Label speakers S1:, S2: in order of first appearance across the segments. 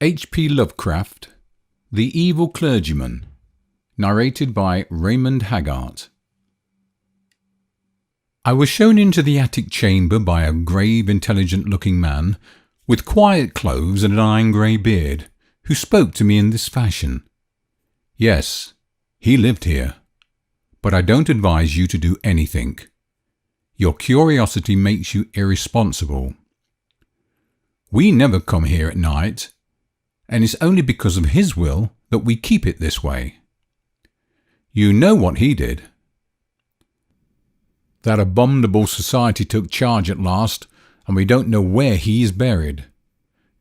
S1: H.P. Lovecraft, The Evil Clergyman, narrated by Raymond Haggart. I was shown into the attic chamber by a grave, intelligent-looking man with quiet clothes and an iron grey beard, who spoke to me in this fashion. Yes, he lived here, but I don't advise you to do anything. Your curiosity makes you irresponsible. We never come here at night, and it's only because of his will that we keep it this way. You know what he did. That abominable society took charge at last, and we don't know where he is buried.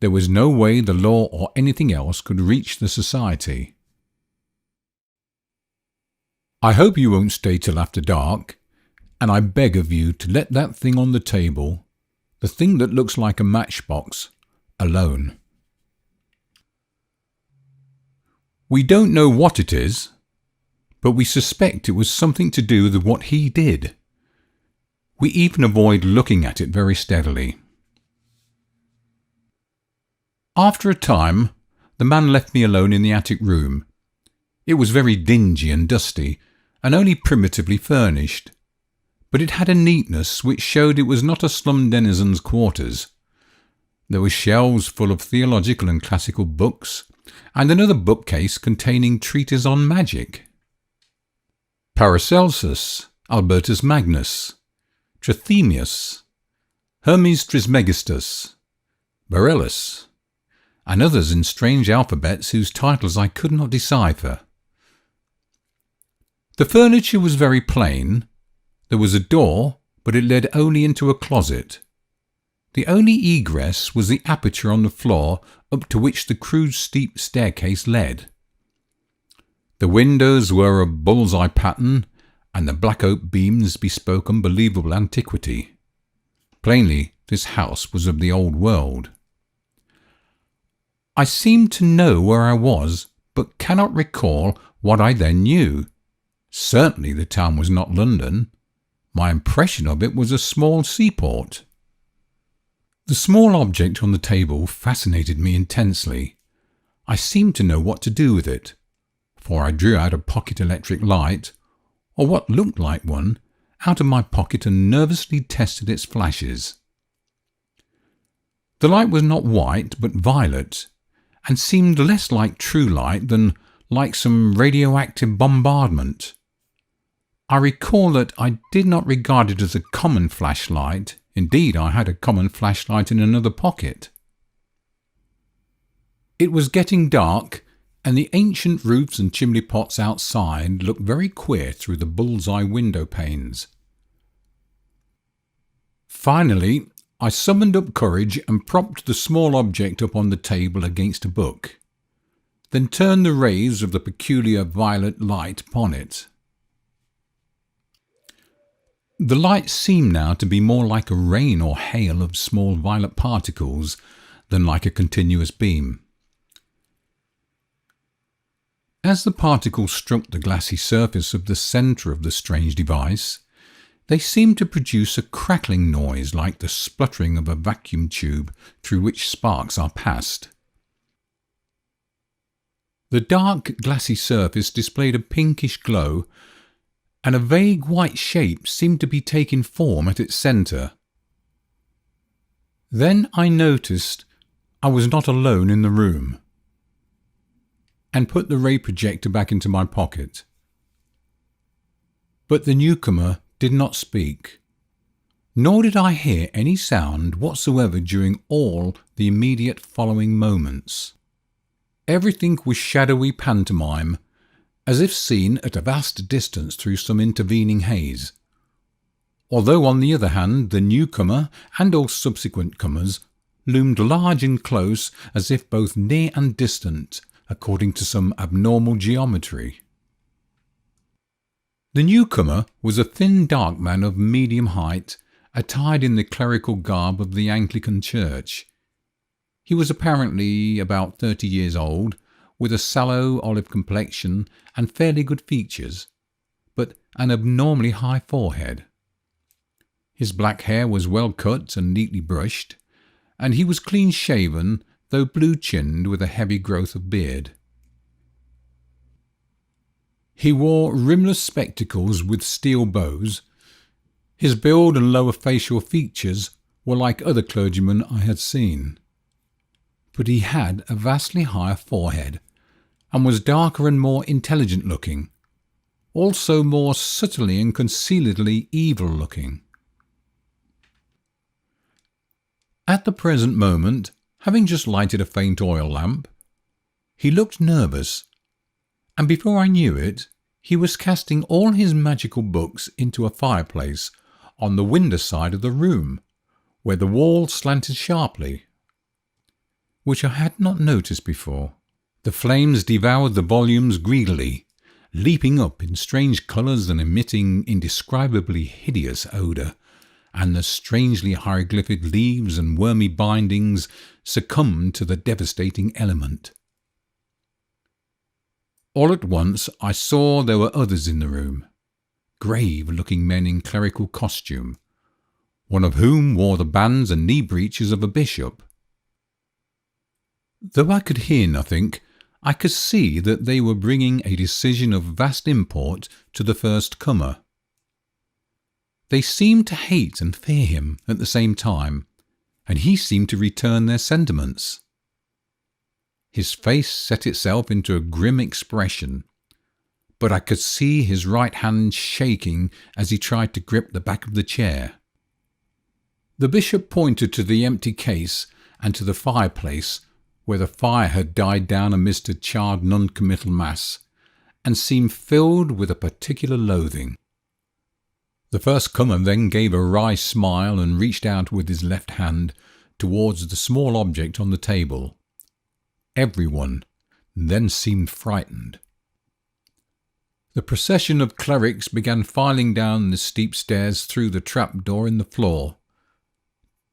S1: There was no way the law or anything else could reach the society. I hope you won't stay till after dark, and I beg of you to let that thing on the table, the thing that looks like a matchbox, alone. We don't know what it is, but we suspect it was something to do with what he did. We even avoid looking at it very steadily. After a time, the man left me alone in the attic room. It was very dingy and dusty, and only primitively furnished, but it had a neatness which showed it was not a slum denizen's quarters. There were shelves full of theological and classical books, and another bookcase containing treatises on magic. Paracelsus, Albertus Magnus, Trithemius, Hermes Trismegistus, Borellus, and others in strange alphabets whose titles I could not decipher. The furniture was very plain. There was a door, but it led only into a closet. The only egress was the aperture on the floor up to which the crude steep staircase led. The windows were of bull's-eye pattern, and the black oak beams bespoke unbelievable antiquity. Plainly, this house was of the old world. I seemed to know where I was, but cannot recall what I then knew. Certainly the town was not London. My impression of it was a small seaport. The small object on the table fascinated me intensely. I seemed to know what to do with it, for I drew out a pocket electric light, or what looked like one, out of my pocket and nervously tested its flashes. The light was not white but violet, and seemed less like true light than like some radioactive bombardment. I recall that I did not regard it as a common flashlight. Indeed, I had a common flashlight in another pocket. It was getting dark, and the ancient roofs and chimney pots outside looked very queer through the bull's-eye window panes. Finally, I summoned up courage and propped the small object up on the table against a book, then turned the rays of the peculiar violet light upon it. The light seemed now to be more like a rain or hail of small violet particles than like a continuous beam. As the particles struck the glassy surface of the centre of the strange device, they seemed to produce a crackling noise like the spluttering of a vacuum tube through which sparks are passed. The dark, glassy surface displayed a pinkish glow, and a vague white shape seemed to be taking form at its centre. Then I noticed I was not alone in the room, and put the ray projector back into my pocket. But the newcomer did not speak, nor did I hear any sound whatsoever during all the immediate following moments. Everything was shadowy pantomime, as if seen at a vast distance through some intervening haze, although on the other hand the newcomer and all subsequent comers loomed large and close as if both near and distant according to some abnormal geometry. The newcomer was a thin dark man of medium height, attired in the clerical garb of the Anglican Church. He was apparently about 30 years old, with a sallow olive complexion and fairly good features, but an abnormally high forehead. His black hair was well cut and neatly brushed, and he was clean-shaven, though blue-chinned with a heavy growth of beard. He wore rimless spectacles with steel bows. His build and lower facial features were like other clergymen I had seen. But he had a vastly higher forehead, and was darker and more intelligent-looking, also more subtly and concealedly evil-looking. At the present moment, having just lighted a faint oil lamp, he looked nervous, and before I knew it, he was casting all his magical books into a fireplace on the window side of the room, where the wall slanted sharply, which I had not noticed before. The flames devoured the volumes greedily, leaping up in strange colours and emitting indescribably hideous odour, and the strangely hieroglyphic leaves and wormy bindings succumbed to the devastating element. All at once I saw there were others in the room, grave-looking men in clerical costume, one of whom wore the bands and knee breeches of a bishop. Though I could hear nothing, I could see that they were bringing a decision of vast import to the first comer. They seemed to hate and fear him at the same time, and he seemed to return their sentiments. His face set itself into a grim expression, but I could see his right hand shaking as he tried to grip the back of the chair. The bishop pointed to the empty case and to the fireplace, where the fire had died down amidst a charred non-committal mass, and seemed filled with a particular loathing. The first comer then gave a wry smile and reached out with his left hand towards the small object on the table. Everyone then seemed frightened. The procession of clerics began filing down the steep stairs through the trapdoor in the floor,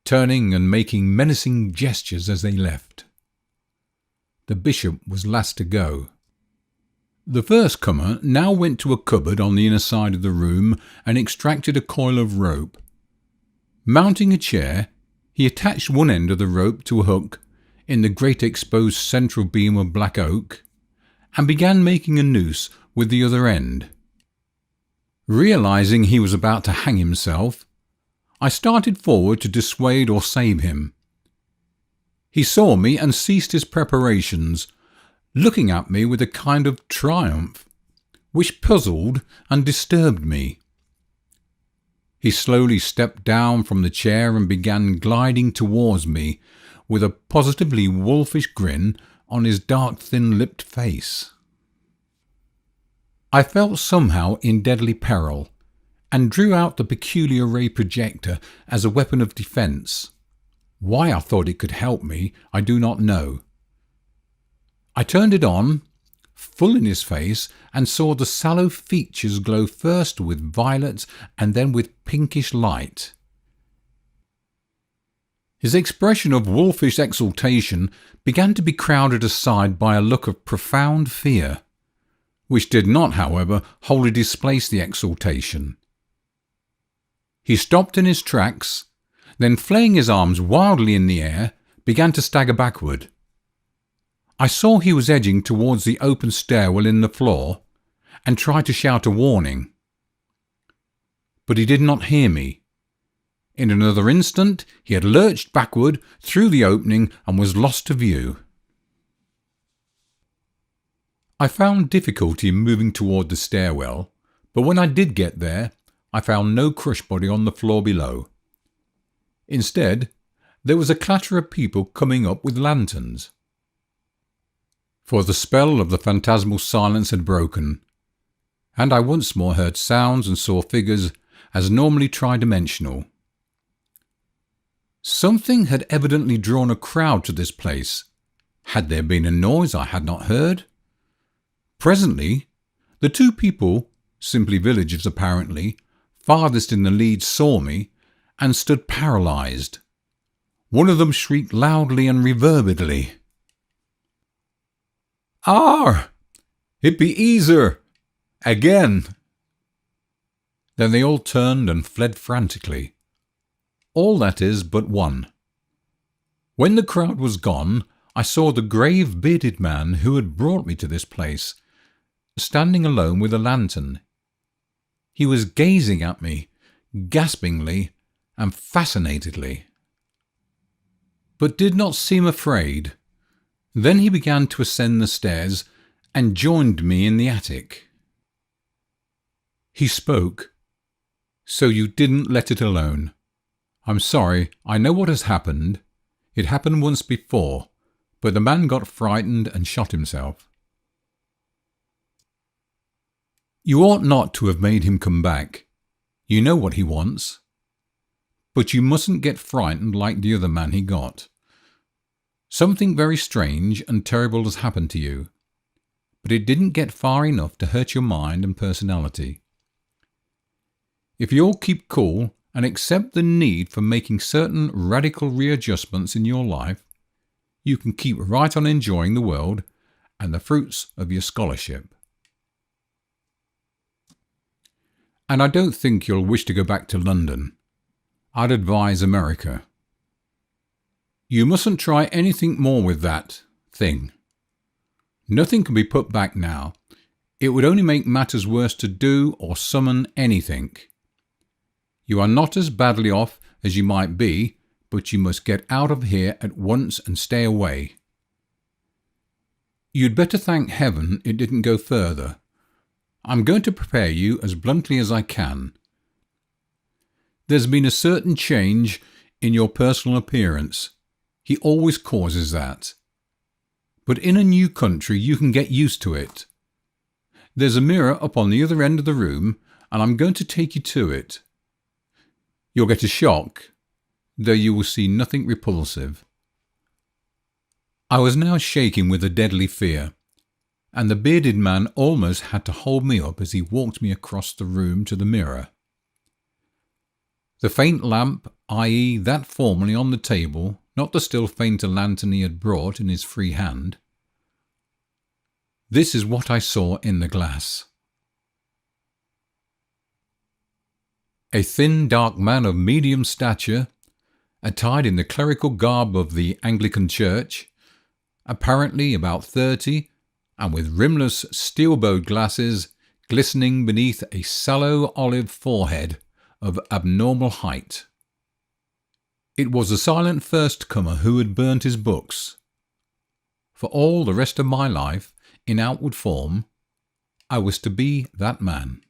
S1: turning and making menacing gestures as they left. The bishop was last to go. The first comer now went to a cupboard on the inner side of the room and extracted a coil of rope. Mounting a chair, he attached one end of the rope to a hook in the great exposed central beam of black oak, and began making a noose with the other end. Realizing he was about to hang himself, I started forward to dissuade or save him. He saw me and ceased his preparations, looking at me with a kind of triumph, which puzzled and disturbed me. He slowly stepped down from the chair and began gliding towards me, with a positively wolfish grin on his dark, thin-lipped face. I felt somehow in deadly peril, and drew out the peculiar ray projector as a weapon of defence. Why I thought it could help me, I do not know. I turned it on, full in his face, and saw the sallow features glow first with violet and then with pinkish light. His expression of wolfish exultation began to be crowded aside by a look of profound fear, which did not, however, wholly displace the exultation. He stopped in his tracks, then flailing his arms wildly in the air, began to stagger backward. I saw he was edging towards the open stairwell in the floor, and tried to shout a warning. But he did not hear me. In another instant he had lurched backward through the opening and was lost to view. I found difficulty in moving toward the stairwell, but when I did get there, I found no crushed body on the floor below. Instead, there was a clatter of people coming up with lanterns. For the spell of the phantasmal silence had broken, and I once more heard sounds and saw figures as normally tridimensional. Something had evidently drawn a crowd to this place. Had there been a noise I had not heard? Presently, the two people, simply villagers apparently, farthest in the lead saw me and stood paralysed. One of them shrieked loudly and reverbedly, "Arr! It be easier! Again!" Then they all turned and fled frantically. All, that is, but one. When the crowd was gone, I saw the grave bearded man who had brought me to this place, standing alone with a lantern. He was gazing at me, gaspingly and fascinatedly, but did not seem afraid. Then he began to ascend the stairs and joined me in the attic. He spoke. "So you didn't let it alone. I'm sorry, I know what has happened. It happened once before, but the man got frightened and shot himself. You ought not to have made him come back. You know what he wants. But you mustn't get frightened like the other man he got. Something very strange and terrible has happened to you, but it didn't get far enough to hurt your mind and personality. If you'll keep cool and accept the need for making certain radical readjustments in your life, you can keep right on enjoying the world and the fruits of your scholarship. And I don't think you'll wish to go back to London. I'd advise America. You mustn't try anything more with that thing. Nothing can be put back now. It would only make matters worse to do or summon anything. You are not as badly off as you might be, but you must get out of here at once and stay away. You'd better thank heaven it didn't go further. I'm going to prepare you as bluntly as I can. There's been a certain change in your personal appearance. He always causes that. But in a new country you can get used to it. There's a mirror up on the other end of the room, and I'm going to take you to it. You'll get a shock, though you will see nothing repulsive. I was now shaking with a deadly fear, and the bearded man almost had to hold me up as he walked me across the room to the mirror. The faint lamp, i.e. that formerly on the table, not the still fainter lantern he had brought in his free hand. This is what I saw in the glass. A thin, dark man of medium stature, attired in the clerical garb of the Anglican Church, apparently about 30, and with rimless steel-bowed glasses glistening beneath a sallow olive forehead of abnormal height. It was the silent first-comer who had burnt his books. For all the rest of my life, in outward form, I was to be that man.